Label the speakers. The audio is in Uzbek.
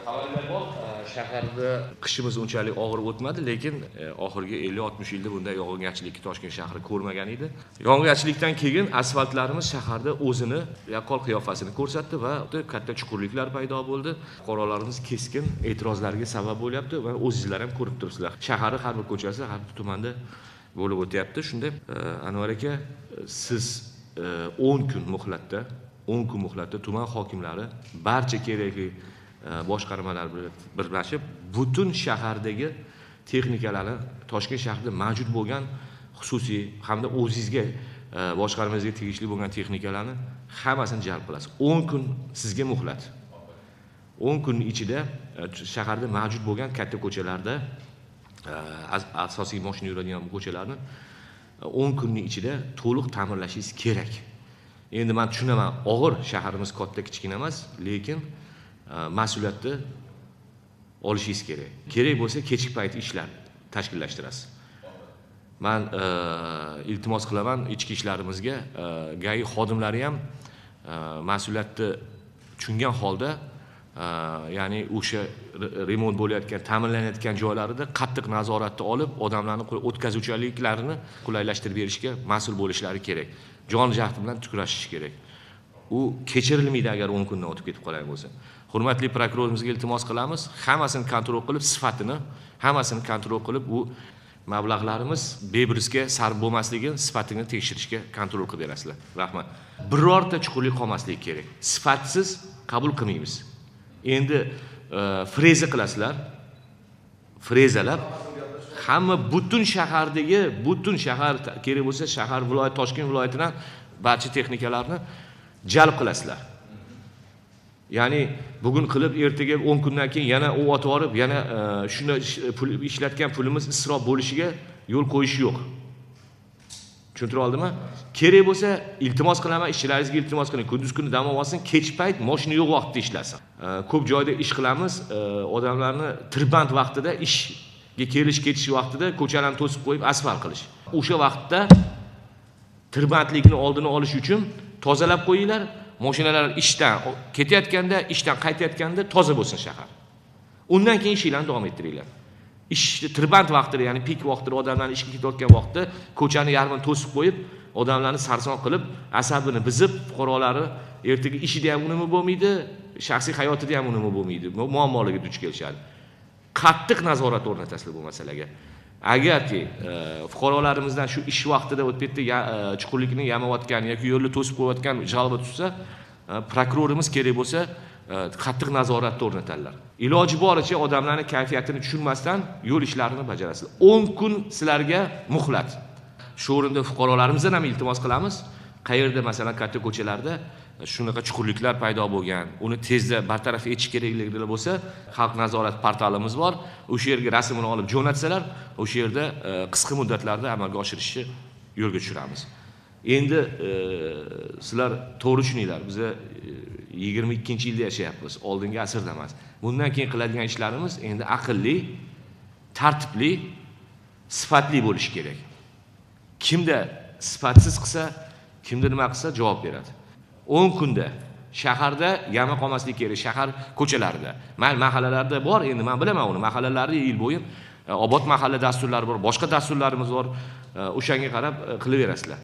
Speaker 1: Xabarlar bor. Shaharda qishimiz unchalik og'ir o'tmadi, lekin oxirgi 50-60 yilda bunday yog'ingarchilikni Toshkent shahri ko'rmagan edi. Yog'ingarchilikdan keyin asfaltlarimiz shaharda o'zini yaqqol qiyofasini ko'rsatdi va katta chuqurliklar paydo bo'ldi. Fuqarolarimiz keskin e'tirozlarga sabab bo'lyapti va o'zingizlar ham ko'rib turibsizlar. Shaharning har bir ko'chasi, har bir tumanda bo'lib o'tyapti. Shunda Anvar aka, siz 10 kun muhlatda tuman hokimlari barcha kerakli boshqarmalar birlashib butun shahardagi texnikalarni, Toshkent shahrida mavjud bo'lgan xususiy hamda o'zingizga boshqarmangizga tegishli bo'lgan texnikalarni hammasini jalb qilasiz. 10 kun sizga muhlat. 10 kunning ichida shaharda mavjud bo'lgan katta ko'chalarda, asosiy mashina yuradigan ko'chalarni 10 kunning ichida to'liq ta'mirlashingiz kerak. Endi men tushunaman, og'ir, shaharimiz katta kichkina emas, lekin mas'uliyatni olishingiz kerak. Kerak bo'lsa kechki payt ishlar tashkillashtirasiz. Men iltimos qilaman ichki ishlarimizga, GAI xodimlari ham mas'uliyatni tushungan holda, ya'ni o'sha remont bo'layotgan, ta'minlanayotgan joylarida qattiq nazoratni olib, odamlarning o'tkazuvchanliklarini qulaylashtirib berishga mas'ul bo'lishlari kerak. Jon-jahd bilan kurashish kerak. U kechirilmaydi agar 10 kundan o'tib ketib qolgan bo'lsa. Hurmatli prokurorimizga iltimos qilamiz, hammasini kontrol qilib, sifatini, hammasini kontrol qilib, u mablag'larimiz bebrusga sarf bo'lmasligini, sifatini tekshirishga kontrol qilib berasizlar. Rahmat. Birorta chuqurlik qolmasligi kerak. Sifatsiz qabul qilmaymiz. Endi freza qilasizlar. Frezalab hamma butun shahar kerak bo'lsa, shahar viloyat, Toshkent viloyatidan barcha texnikalarni jalb qilasizlar. Ya'ni bugun qilib, ertaga 10 kundan keyin yana u otib olib, yana shuni ishlatgan pulimiz isrof bo'lishiga yo'l qo'yish yo'q. Tushuntira oldimmi? Kerak bo'lsa, iltimos qilaman, ishchilaringizga iltimos qiling, kunduz kuni dam olsin, kech payt mashina yo'q vaqtda ishlasin. Ko'p joyda ish qilamiz, odamlarni tirband vaqtida, ishga kelish-ketish vaqtida ko'chalarni to'sib qo'yib asfalt qilish. O'sha vaqtda tirbandlikni oldini olish uchun tozalab qo'yinglar. Mashinalar ishdan ketayotganda, ishdan qaytayotganda toza bo'lsin shahar. Undan keyin ishlarni davom ettiringlar. Ishni tirband vaqtida, ya'ni pik vaqtida odamlarning ishga ketayotgan vaqtda ko'chani yarmini to'sib qo'yib, odamlarni sarson qilib, asabini buzib, fuqarolari ertaga ishida ham unumi bo'lmaydi, shaxsiy hayotida ham unumi bo'lmaydi. Muammolarga duch kelishadi. Qattiq nazorat o'rnatasizlar bu masalaga. Agarki fuqarolarimizdan shu ish vaqtida o'tib ketdi, chuqurlikni yamayotgan yoki yo'lni to'sib qo'yayotgan jalba tutsa, prokurorimiz kerak bo'lsa qattiq nazoratni o'rnatadilar. Iloji boricha odamlarning kayfiyatini tushunmasdan yo'l ishlarini bajarasiz. 10 kun sizlarga muhlat. Shu o'rinda fuqarolarimizdan ham iltimos qilamiz. Qayerda masalan katta ko'chalarda shunaqa chuqurliklar paydo bo'lgan, uni tezda bartaraf etish kerakligida bo'lsa, xalq nazorat portalimiz bor. O'sha yerga rasmini olib jo'natsalar, o'sha yerda qisqa muddatlarda amalga oshirishni yo'lga tushiramiz. Endi sizlar to'g'ri tushuninglar, biz 22-yilda yashayapmiz, oldingi asrda emas. Bundan keyin qiladigan ishlarimiz endi aqlli, tartibli, sifatli bo'lishi kerak. Kimda sifatsiz qilsa, kimda nima qilsa javob beradi. 10 kunda shaharda yama qolmaslik kerak, shahar ko'chalarida. Mahallalarda bor, endi men bilaman uni. Mahallalarda yil bo'yi obod mahalla dasturlari bor, boshqa dasturlarimiz bor. O'shanga qarab qilaverasizlar.